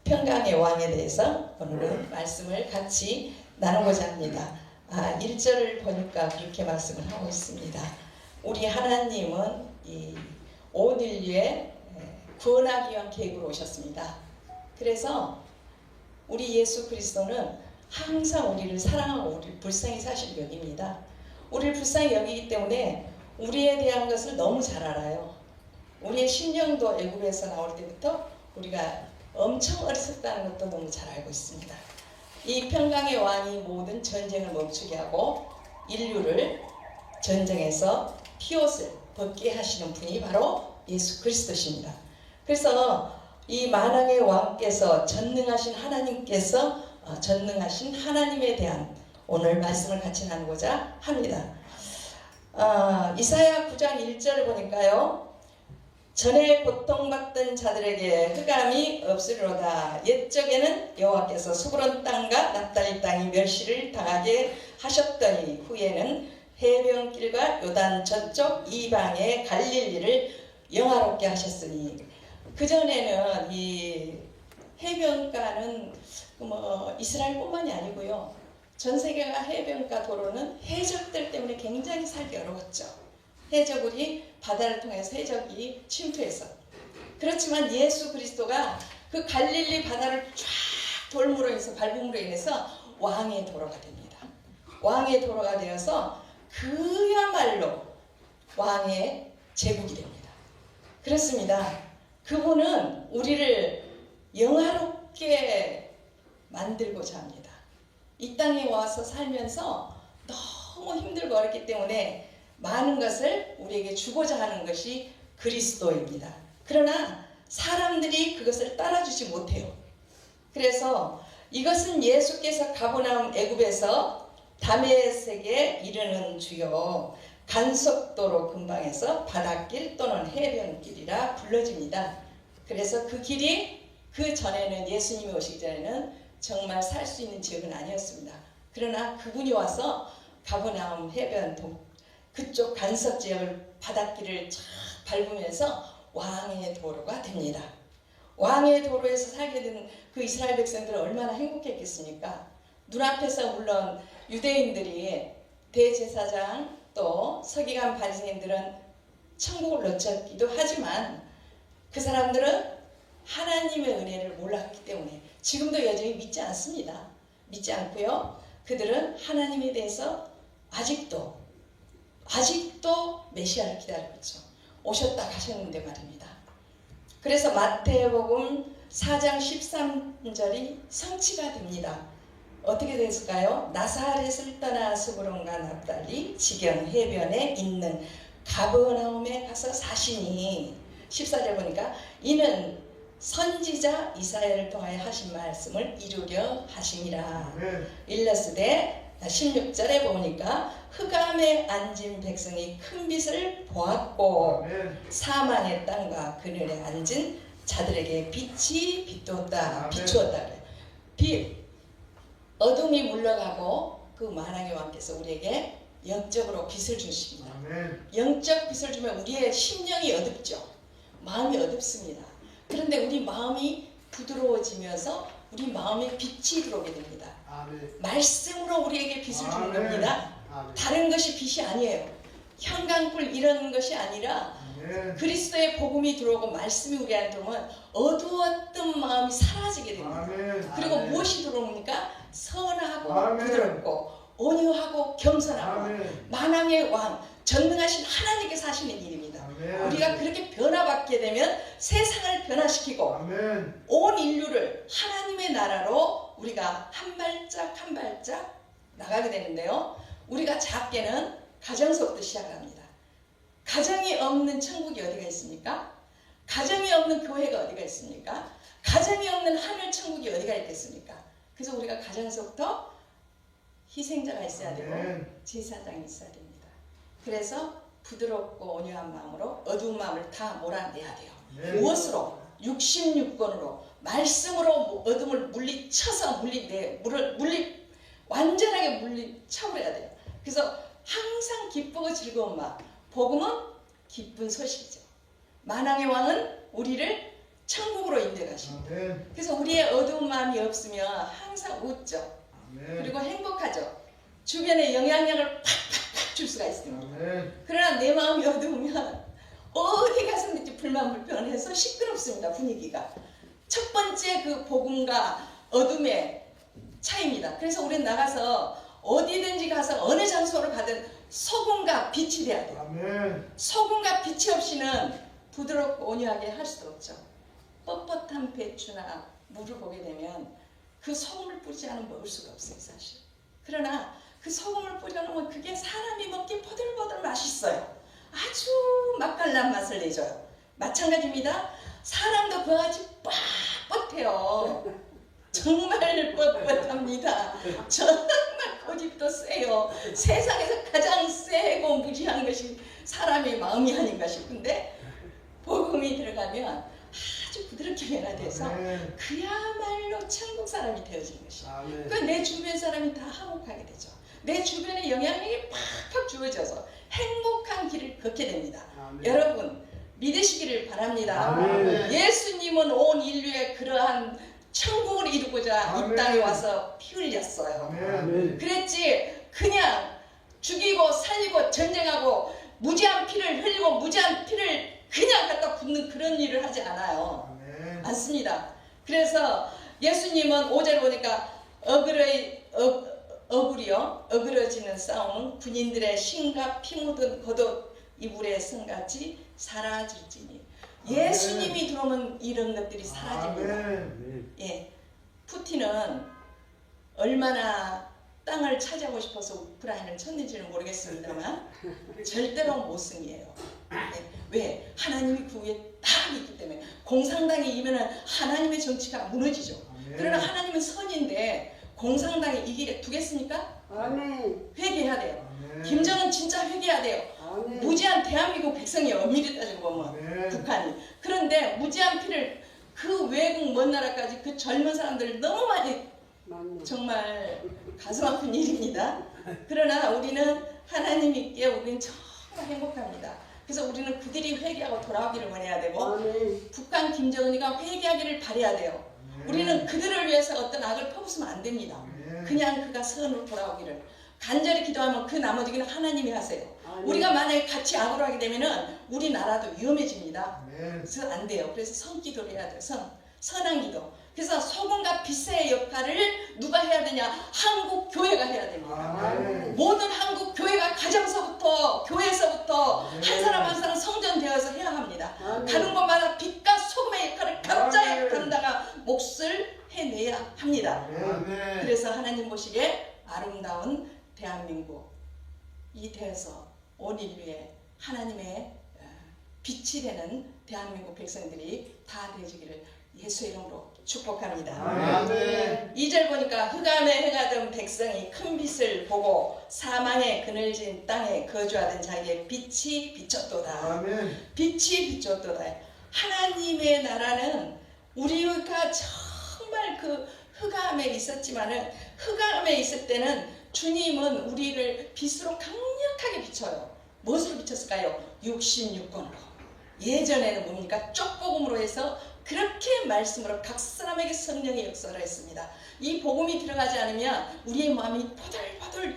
평강의 왕에 대해서 오늘은 말씀을 같이 나누고자 합니다. 1절을 보니까 그렇게 말씀을 하고 있습니다. 우리 하나님은 온 인류에 구원하기 위한 계획으로 오셨습니다. 그래서 우리 예수 그리스도는 항상 우리를 사랑하고 우리를 불쌍히 사실 여깁니다. 우리를 불쌍히 여기기 때문에 우리에 대한 것을 너무 잘 알아요. 우리의 심령도 애굽에서 나올 때부터 우리가 엄청 어리석다는 것도 너무 잘 알고 있습니다. 이 평강의 왕이 모든 전쟁을 멈추게 하고 인류를 전쟁에서 피옷을 벗게 하시는 분이 바로 예수 그리스도십니다. 그래서 이 만왕의 왕께서 전능하신 하나님께서 전능하신 하나님에 대한 오늘 말씀을 같이 나누고자 합니다. 이사야 9장 1절을 보니까요. 전에 고통받던 자들에게 흑암이 없으리로다. 옛적에는 여호와께서 수브론 땅과 납달리 땅이 멸시를 당하게 하셨더니 후에는 해변길과 요단 저쪽 이방의 갈릴리를 영화롭게 하셨으니, 그전에는 이 해변가는 이스라엘뿐만이 아니고요, 전 세계가 해변가 도로는 해적들 때문에 굉장히 살기 어려웠죠. 해적들이 바다를 통해서 해적이 침투해서. 그렇지만 예수 그리스도가 그 갈릴리 바다를 쫙 돌므로 인해서 밟음으로 인해서 왕의 도로가 됩니다. 왕의 도로가 되어서 그야말로 왕의 제국이 됩니다. 그렇습니다. 그분은 우리를 영화롭게 만들고자 합니다. 이 땅에 와서 살면서 너무 힘들고 어렵기 때문에 많은 것을 우리에게 주고자 하는 것이 그리스도입니다. 그러나 사람들이 그것을 따라주지 못해요. 그래서 이것은 예수께서 가버나움 애굽에서 다메섹에 이르는 주요 간속도로 근방에서 바닷길 또는 해변길이라 불러집니다. 그래서 그 길이 그 전에는 예수님이 오시기 전에는 정말 살 수 있는 지역은 아니었습니다. 그러나 그분이 와서 가버나움 해변 그쪽 간섭 지역을 바닷길을 쫙 밟으면서 왕의 도로가 됩니다. 왕의 도로에서 살게 된 그 이스라엘 백성들은 얼마나 행복했겠습니까? 눈앞에서 물론 유대인들이 대제사장 또 서기관 바리새인들은 천국을 놓쳤기도 하지만 그 사람들은 하나님의 은혜를 몰랐기 때문에 지금도 여전히 믿지 않습니다. 믿지 않고요. 그들은 하나님에 대해서 아직도 메시아를 기다리고 있죠. 오셨다 가셨는데 말입니다. 그래서 마태복음 4장 13절이 성취가 됩니다. 어떻게 됐을까요? 나사렛을 떠나 스브론과 납달리 지경 해변에 있는 가버나움에 가서 사시니, 14절 보니까 이는 선지자 이사야를 통하여 하신 말씀을 이루려 하심이라. 일러스되 16절에 보니까 흑암에 앉은 백성이 큰 빛을 보았고 사망의 땅과 그늘에 앉은 자들에게 빛이 비추었다. 그래요. 어둠이 물러가고 그 만왕의 왕께서 우리에게 영적으로 빛을 주십니다. 영적 빛을 주면 우리의 심령이 어둡죠. 마음이 어둡습니다. 그런데 우리 마음이 부드러워지면서 우리 마음에 빛이 들어오게 됩니다. 말씀으로 우리에게 빛을 주는 겁니다. 다른 것이 빛이 아니에요. 형광불 이런 것이 아니라 그리스도의 복음이 들어오고 말씀이 우리한테 들어오면 어두웠던 마음이 사라지게 됩니다. 그리고 무엇이 들어옵니까? 선하고 부드럽고 온유하고 겸손하고 만왕의 왕 전능하신 하나님께서 하시는 일입니다. 우리가 그렇게 변화받게 되면 세상을 변화시키고 온 인류를 하나님의 나라로 우리가 한 발짝 한 발짝 나가게 되는데요. 우리가 작게는 가정서부터 시작합니다. 가정이 없는 천국이 어디가 있습니까? 가정이 없는 교회가 어디가 있습니까? 가정이 없는 하늘 천국이 어디가 있겠습니까? 그래서 우리가 가정서부터 희생자가 있어야 되고 제사장이 있어야 됩니다. 그래서 부드럽고 온유한 마음으로 어두운 마음을 다 몰아내야 돼요. 무엇으로? 66권으로 말씀으로 어둠을 물리쳐서 완전하게 물리쳐버려야 돼요. 그래서 항상 기쁘고 즐거운 마음. 복음은 기쁜 소식이죠. 만왕의 왕은 우리를 천국으로 인도해 것입니다. 아멘. 그래서 우리의 어두운 마음이 없으면 항상 웃죠. 아멘. 그리고 행복하죠. 주변에 영향력을 팍팍팍 줄 수가 있습니다. 아멘. 그러나 내 마음이 어두우면 어디 가서든지 불만불평해서 시끄럽습니다. 분위기가. 첫 번째 그 복음과 어둠의 차이입니다. 그래서 우리는 나가서 어디든지 가서 어느 장소를 가든 소금과 빛이 돼야 돼요. 아멘. 소금과 빛이 없이는 부드럽고 온유하게 할 수도 없죠. 뻣뻣한 배추나 물을 보게 되면 그 소금을 뿌리지 않으면 먹을 수가 없어요, 사실. 그러나 그 소금을 뿌려놓으면 그게 사람이 먹기 보들보들 맛있어요. 아주 맛깔난 맛을 내줘요. 마찬가지입니다. 사람도 그와 같이 뻣뻣해요. 정말 뻣뻣합니다. 정말 고집도 세요. 세상에서 가장 세고 무지한 것이 사람의 마음이 아닌가 싶은데 복음이 들어가면 아주 부드럽게 변화돼서 아멘. 그야말로 천국 사람이 되어지는 것이에요. 아멘. 그러니까 내 주변 사람이 다 화목하게 되죠. 내 주변에 영향력이 팍팍 주어져서 행복한 길을 걷게 됩니다. 아멘. 여러분 믿으시기를 바랍니다. 아멘. 예수님은 온 인류에 그러한 천국을 이루고자 아멘. 이 땅에 와서 피 흘렸어요. 아멘. 그랬지 그냥 죽이고 살리고 전쟁하고 무지한 피를 흘리고 무지한 피를 그냥 갖다 붓는 그런 일을 하지 않아요. 아멘. 않습니다. 그래서 예수님은 5절 보니까 어그러지는 싸움은 군인들의 신과 피 묻은 겉옷 이불의 성같이 사라질지니. 예수님이 들어오면 이런 것들이 사라집니다. 아멘. 예, 푸틴은 얼마나 땅을 차지하고 싶어서 우크라이나를 쳤는지는 모르겠습니다만 절대로 모승이에요. 예, 왜? 하나님이 그 위에 딱 있기 때문에. 공산당이 이기면 하나님의 정치가 무너지죠. 아멘. 그러나 하나님은 선인데 공산당이 이기게 두겠습니까? 아멘. 회개해야 돼요. 아멘. 김정은 진짜 회개해야 돼요. 아멘. 무지한 대한민국 백성이 엄밀히 따지고 보면 아멘. 북한이. 그런데 무지한 피를 그 외국 먼 나라까지 그 젊은 사람들 너무 많이 맞네. 정말 가슴 아픈 일입니다. 그러나 우리는 하나님 있기에 우리는 정말 행복합니다. 그래서 우리는 그들이 회개하고 돌아오기를 원해야 되고 아멘. 북한 김정은이가 회개하기를 바라야 돼요. 우리는 그들을 위해서 어떤 악을 퍼부으면 안 됩니다. 아멘. 그냥 그가 선으로 돌아오기를 간절히 기도하면 그 나머지는 하나님이 하세요. 아멘. 우리가 만약에 같이 악으로 하게 되면은 우리나라도 위험해집니다. 아멘. 그래서 안 돼요. 그래서 선기도를 해야 돼요. 선한 기도. 그래서 소금과 빛의 역할을 누가 해야 되냐? 한국 교회가 해야 됩니다. 아멘. 모든 한국 교회가 가정서부터 교회에서부터 아멘. 한 사람 한 사람 성전되어서 해야 합니다. 아멘. 가는 곳마다 빛과 소금의 역할을 각자 아멘. 역할다가 몫을 해내야 합니다. 아멘. 그래서 하나님 보시기에 아름다운 대한민국 이 되어서 온 인류에 하나님의 빛이 되는 대한민국 백성들이 다 되어지기를 예수의 이름으로 축복합니다. 아멘. 2절 보니까 흑암에 행하던 백성이 큰 빛을 보고 사망의 그늘진 땅에 거주하던 자기의 빛이 비쳤도다. 아멘. 빛이 비쳤도다. 하나님의 나라는 우리가 정말 그 흑암에 있었지만은 흑암에 있을 때는 주님은 우리를 빛으로 강력하게 비춰요. 무엇으로 비쳤을까요? 66권으로. 예전에는 뭡니까? 쪽복음으로 해서 그렇게 말씀으로 각 사람에게 성령의 역사를 했습니다. 이 복음이 들어가지 않으면 우리의 마음이 보들보들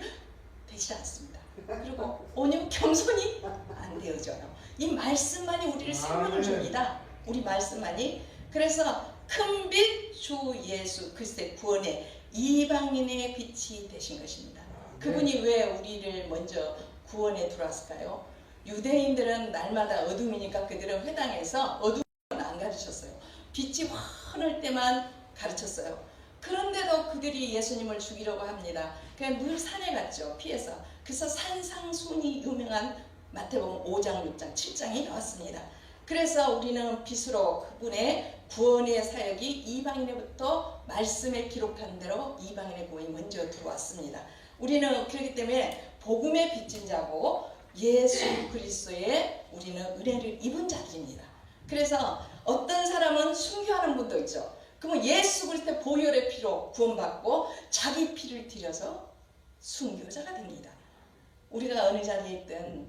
되지 않습니다. 그리고 온유 겸손이 안 되어져요. 이 말씀만이 우리를 생명을 줍니다. 우리 말씀만이. 그래서 큰 빛 주 예수 그리스도의 구원의 이방인의 빛이 되신 것입니다. 그분이 왜 우리를 먼저 구원에 들어왔을까요? 유대인들은 날마다 어둠이니까 그들은 회당에서 어둠은 안 가르쳤어요. 빛이 환할 때만 가르쳤어요. 그런데도 그들이 예수님을 죽이려고 합니다. 그냥 늘 산에 갔죠. 피해서. 그래서 산상순이 유명한 마태복음 5장, 6장, 7장이 나왔습니다. 그래서 우리는 빛으로 그분의 구원의 사역이 이방인에부터 말씀에 기록한 대로 이방인의 구원이 먼저 들어왔습니다. 우리는 그렇기 때문에 복음의 빚진 자고 예수 그리스도의 우리는 은혜를 입은 자들입니다. 그래서 어떤 사람은 순교하는 분도 있죠. 그러면 예수 그리스도의 보혈의 피로 구원받고 자기 피를 들여서 순교자가 됩니다. 우리가 어느 자리에 있든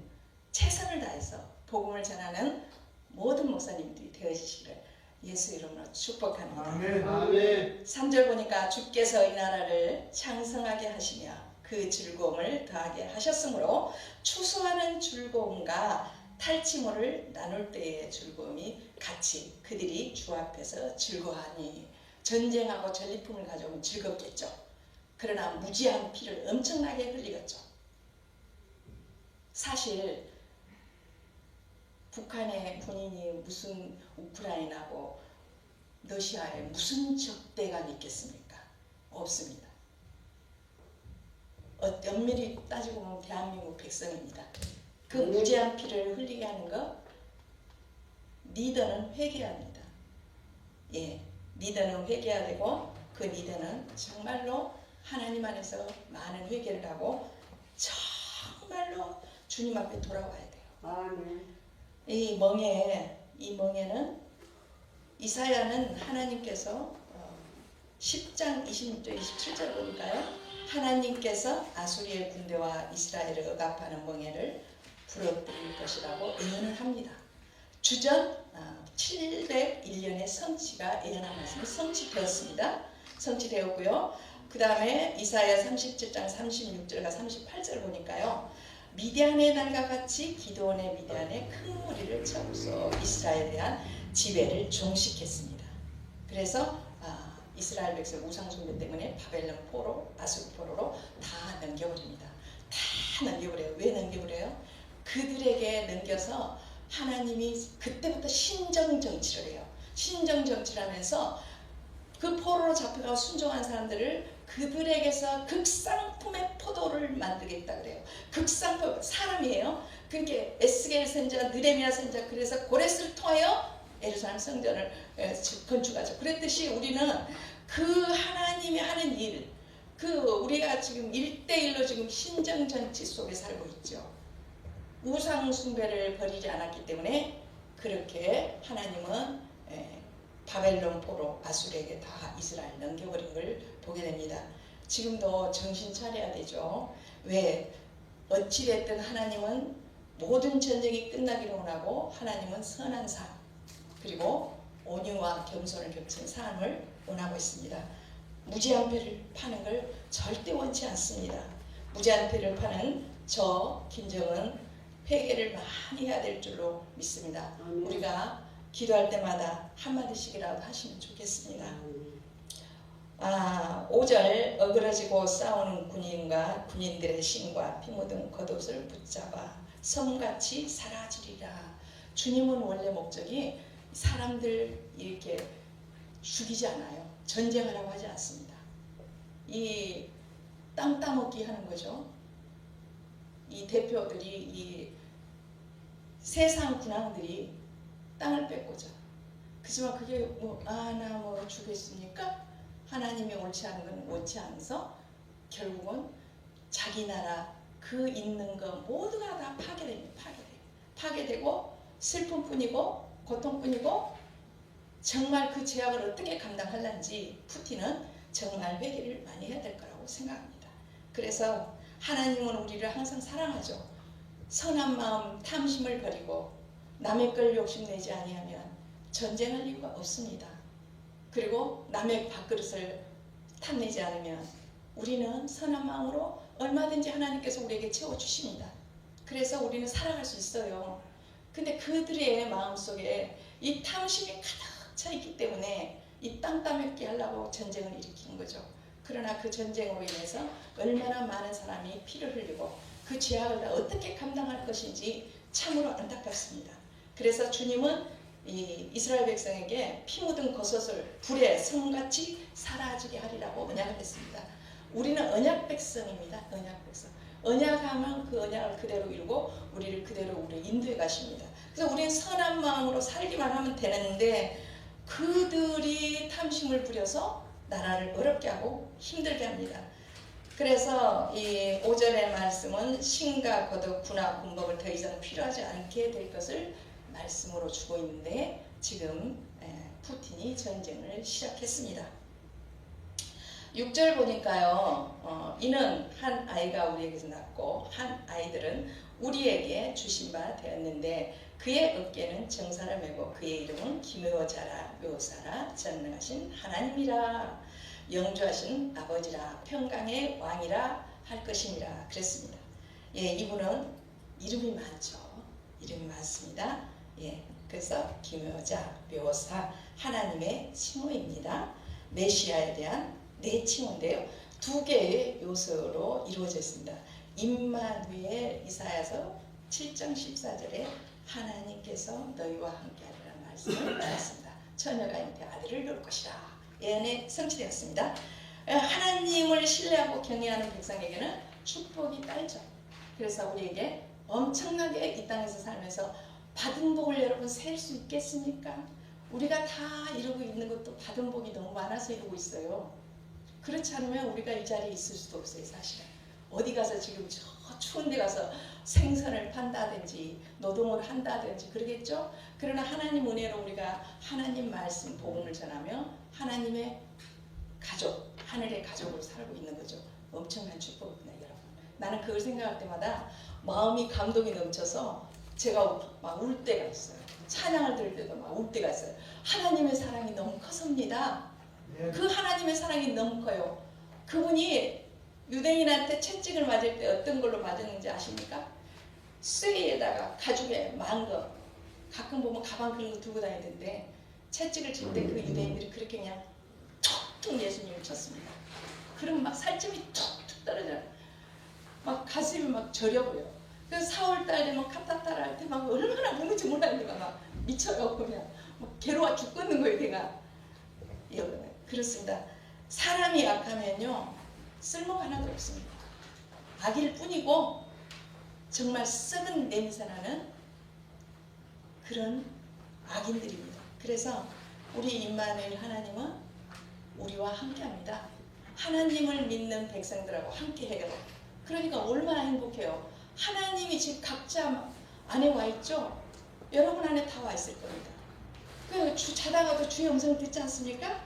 최선을 다해서 복음을 전하는 모든 목사님들이 되어주시기를 예수 이름으로 축복합니다. 아멘. 아멘. 3절 보니까 주께서 이 나라를 창성하게 하시며 그 즐거움을 더하게 하셨으므로 추수하는 즐거움과 탈취물을 나눌 때의 즐거움이 같이 그들이 주 앞에서 즐거워하니 전쟁하고 전리품을 가져오면 즐겁겠죠. 그러나 무지한 피를 엄청나게 흘리겠죠. 사실 북한의 군인이 무슨 우크라이나고 러시아에 무슨 적대감이 있겠습니까? 없습니다. 엄밀히 따지고 보면 대한민국 백성입니다. 그 무지한 피를 흘리게 하는 거 리더는 회개합니다. 예, 리더는 회개해야 되고 그 리더는 정말로 하나님 안에서 많은 회개를 하고 정말로 주님 앞에 돌아와야 돼요. 아멘. 이 멍에는 이사야는 하나님께서 10장 26절 27절 보니까요. 하나님께서 아수리의 군대와 이스라엘을 억압하는 멍에를 부러뜨릴 것이라고 예언을 합니다. 주전 701년의 성취가 예언한 말씀이 성취되었습니다. 성취되었고요. 그 다음에 이사야 37장 36절과 38절 보니까요. 미디안의 날과 같이 기드온의 미디안에 큰 무리를 쳐서 이스라엘에 대한 지배를 종식했습니다. 그래서 이스라엘 백성 우상숭배 때문에 바벨론 포로, 아수르 포로로 다 넘겨버립니다. 다 넘겨버려요. 왜 넘겨버려요? 그들에게 넘겨서 하나님이 그때부터 신정정치를 해요. 신정정치를 하면서 그 포로로 잡혀가 순종한 사람들을 그들에게서 극상품의 포도를 만들겠다 그래요. 극상품 사람이에요. 그러니까 에스겔 선지자, 느헤미야 선지자 그래서 고레스를 통하여 예루살렘 성전을 건축하죠. 그랬듯이 우리는 그 하나님이 하는 일, 그 우리가 지금 1대1로 지금 신정정치 속에 살고 있죠. 우상 숭배를 버리지 않았기 때문에 그렇게 하나님은 바벨론 포로 아수르에게 다 이스라엘 넘겨버린 걸 보게 됩니다. 지금도 정신 차려야 되죠. 왜? 어찌됐든 하나님은 모든 전쟁이 끝나기를 원하고 하나님은 선한 삶 그리고 온유와 겸손을 겹친 삶을 원하고 있습니다. 무지한 패를 파는 걸 절대 원치 않습니다. 무지한 패를 파는 저 김정은 회개를 많이 해야 될 줄로 믿습니다. 우리가 기도할 때마다 한마디씩이라도 하시면 좋겠습니다. 5절 어그러지고 싸우는 군인과 군인들의 신과 피 묻은 겉옷을 붙잡아 섬같이 사라지리라. 주님은 원래 목적이 사람들 이렇게 죽이지 않아요. 전쟁하라고 하지 않습니다. 이 땅 따먹기 하는 거죠. 이 대표들이 이 세상 군왕들이 땅을 뺏고자. 그지만 그게 나 주겠습니까? 하나님이 옳지 않은 건 옳지 않아서 결국은 자기 나라 그 있는 거 모두가 다 파괴됩니다. 파괴되고 슬픔뿐이고 고통뿐이고 정말 그 죄악을 어떻게 감당할런지 푸틴은 정말 회개를 많이 해야 될 거라고 생각합니다. 그래서 하나님은 우리를 항상 사랑하죠. 선한 마음 탐심을 버리고 남의 걸 욕심내지 아니하면 전쟁할 이유가 없습니다. 그리고 남의 밥그릇을 탐내지 않으면 우리는 선한 마음으로 얼마든지 하나님께서 우리에게 채워주십니다. 그래서 우리는 살아갈 수 있어요. 근데 그들의 마음속에 이 탐심이 가득 차 있기 때문에 이 땅 따먹기 하려고 전쟁을 일으키는 거죠. 그러나 그 전쟁으로 인해서 얼마나 많은 사람이 피를 흘리고 그 죄악을 어떻게 감당할 것인지 참으로 안타깝습니다. 그래서 주님은 이 이스라엘 백성에게 피 묻은 겉옷을 불에 성같이 사라지게 하리라고 언약을 했습니다. 우리는 언약 백성입니다. 언약 백성. 언약하면 그 언약을 그대로 이루고 우리를 그대로 우리 인도해 가십니다. 그래서 우리는 선한 마음으로 살기만 하면 되는데 그들이 탐심을 부려서 나라를 어렵게 하고 힘들게 합니다. 그래서 이 5절의 말씀은 신과 거듭, 군화, 군복을 더 이상 필요하지 않게 될 것을 말씀으로 주고 있는데 지금 푸틴이 전쟁을 시작했습니다. 6절 보니까요. 이는 한 아이가 우리에게서 낳고 한 아이들은 우리에게 주신 바 되었는데 그의 어깨는 정사를 메고 그의 이름은 기묘자라. 묘사라 전능하신 하나님이라 영주하신 아버지라 평강의 왕이라 할 것이니라 그랬습니다. 예, 이분은 이름이 많죠. 이름이 많습니다. 예, 그래서 기묘자, 묘사, 하나님의 칭호입니다. 메시아에 대한 네 칭호인데요. 두 개의 요소로 이루어져 있습니다. 임마누엘 이사야서 7장 14절에 하나님께서 너희와 함께하리라는 말씀을 받았습니다. 처녀가 잉태 아들을 낳을 것이라 예언에 성취되었습니다. 하나님을 신뢰하고 경외하는 백성에게는 축복이 딸죠. 그래서 우리에게 엄청나게 이 땅에서 살면서 받은 복을 여러분 셀 수 있겠습니까? 우리가 다 이루고 있는 것도 받은 복이 너무 많아서 이루고 있어요. 그렇지 않으면 우리가 이 자리에 있을 수도 없어요. 사실은 어디 가서 지금 저 추운 데 가서 생선을 판다든지 노동을 한다든지 그러겠죠. 그러나 하나님 은혜로 우리가 하나님 말씀 복음을 전하며 하나님의 가족, 하늘의 가족으로 살고 있는 거죠. 엄청난 축복입니다, 여러분. 나는 그걸 생각할 때마다 마음이 감동이 넘쳐서 제가 막 울 때가 있어요. 찬양을 들을 때도 막 울 때가 있어요. 하나님의 사랑이 너무 커서입니다. 그 하나님의 사랑이 너무 커요. 그분이 유대인한테 채찍을 맞을 때 어떤 걸로 맞았는지 아십니까? 쇠에다가 가죽에 망거, 가끔 보면 가방 그런 거 들고 다니던데 채찍을 칠 때 그 유대인들이 그렇게 그냥 툭툭 예수님을 쳤습니다. 그럼 막 살점이 툭툭 떨어져요. 막 가슴이 막 저려버려요. 그래서 4월달 되면 카타타라 할 때 막 얼마나 우는지 몰라요. 막 미쳐요. 그냥 막 괴로워 죽겠는 거예요. 내가. 그렇습니다. 사람이 악하면요 쓸모가 하나도 없습니다. 악일 뿐이고 정말 썩은 냄새나는 그런 악인들입니다. 그래서 우리 임마누엘 하나님은 우리와 함께합니다. 하나님을 믿는 백성들하고 함께해요. 그러니까 얼마나 행복해요. 하나님이 지금 각자 안에 와 있죠. 여러분 안에 다 와 있을 겁니다. 그 자다가도 주의 음성을 듣지 않습니까?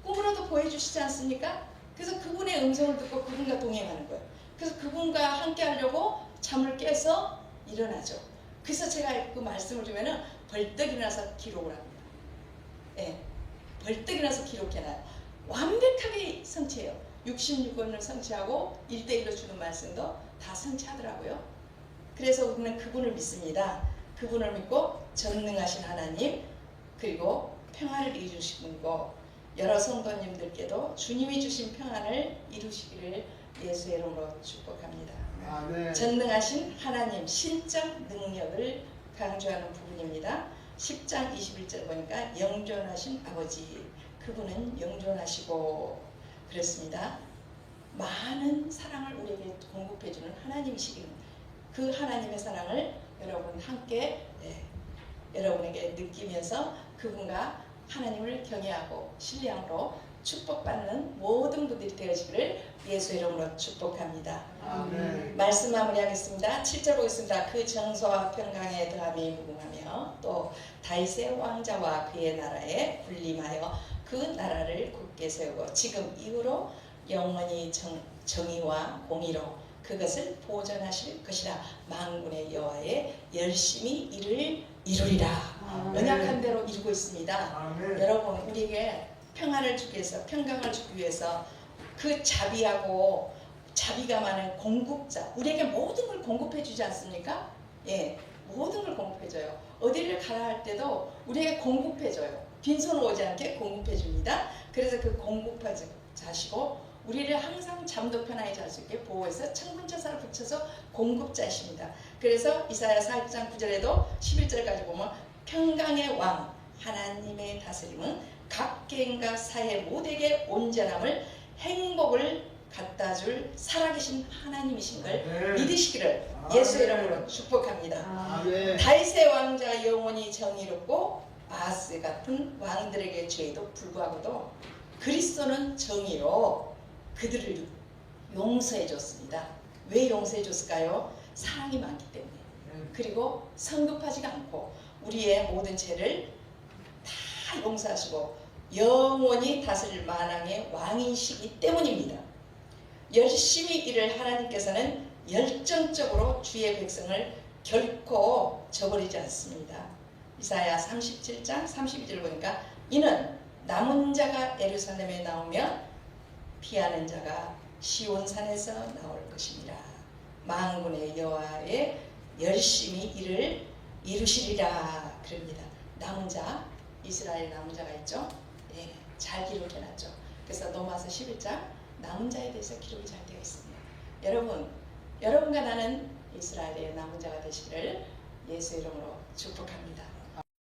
꿈으로도 보여주시지 않습니까? 그래서 그분의 음성을 듣고 그분과 동행하는 거예요. 그래서 그분과 함께 하려고 잠을 깨서 일어나죠. 그래서 제가 그 말씀을 주면은 벌떡 일어나서 기록을 합니다. 예, 벌떡 일어나서 기록해놔요. 완벽하게 성취해요. 66권을 성취하고 1대1로 주는 말씀도 다 성취하더라고요. 그래서 우리는 그분을 믿습니다. 그분을 믿고 전능하신 하나님 그리고 평안을 이루시고 여러 성도님들께도 주님이 주신 평안을 이루시기를 예수의 이름으로 축복합니다. 아멘. 전능하신 하나님 신적 능력을 강조하는 부분입니다. 10장 21절 보니까 영존하신 아버지 그분은 영존하시고 그렇습니다. 많은 사랑을 우리에게 공급해주는 하나님이시기는 그 하나님의 사랑을 여러분 함께 여러분에게 느끼면서 그분과 하나님을 경외하고 신뢰함으로 축복받는 모든 분들이 되어지기를 예수의 이름으로 축복합니다. 아멘. 말씀 마무리하겠습니다. 7절 보겠습니다. 그 정서와 평강에 더함이 무궁하며 또 다윗의 왕자와 그의 나라에 군림하여 그 나라를 굳게 세우고 지금 이후로 영원히 정의와 공의로 그것을 보존하실 것이라 만군의 여호와의 열심히 일을 이루리라. 언약한 대로 이루고 있습니다. 아멘. 여러분 우리에게 평안을 주기 위해서 평강을 주기 위해서 그 자비하고 자비가 많은 공급자 우리에게 모든 걸 공급해 주지 않습니까? 예, 모든 걸 공급해 줘요. 어디를 가라 할 때도 우리에게 공급해 줘요. 빈손 오지 않게 공급해 줍니다. 그래서 그 공급자시고 우리를 항상 잠도 편하게 잘 수 있게 보호해서 천군천사를 붙여서 공급자이십니다. 그래서 이사야 4장 9절에도 11절까지 보면 평강의 왕 하나님의 다스림은 각 개인과 사회 모두에게 온전함을 행복을 갖다줄 살아계신 하나님이신 걸 믿으시기를 예수의 이름으로 축복합니다. 아멘. 다윗의 왕자 영원히 정의롭고 아스 같은 왕들에게 죄에도 불구하고도 그리스도는 정의로 그들을 용서해 줬습니다. 왜 용서해 줬을까요? 사랑이 많기 때문에. 그리고 성급하지가 않고 우리의 모든 죄를 다 용서하시고 영원히 다스릴 만왕의 왕이시기 때문입니다. 열심히 일을 하나님께서는 열정적으로 주의 백성을 결코 저버리지 않습니다. 이사야 37장 32절 보니까 이는 남은 자가 예루살렘에 나오면 피하는 자가 시온산에서 나올 것이니라. 만군의 여호와의 열심히 이를 이루시리라. 그럽니다. 남은 자, 이스라엘 남은 자가 있죠. 예, 잘 기록해놨죠. 그래서 로마서 11장 남은 자에 대해서 기록이 잘 되어 있습니다. 여러분과 나는 이스라엘의 남은 자가 되시기를 예수 이름으로 축복합니다.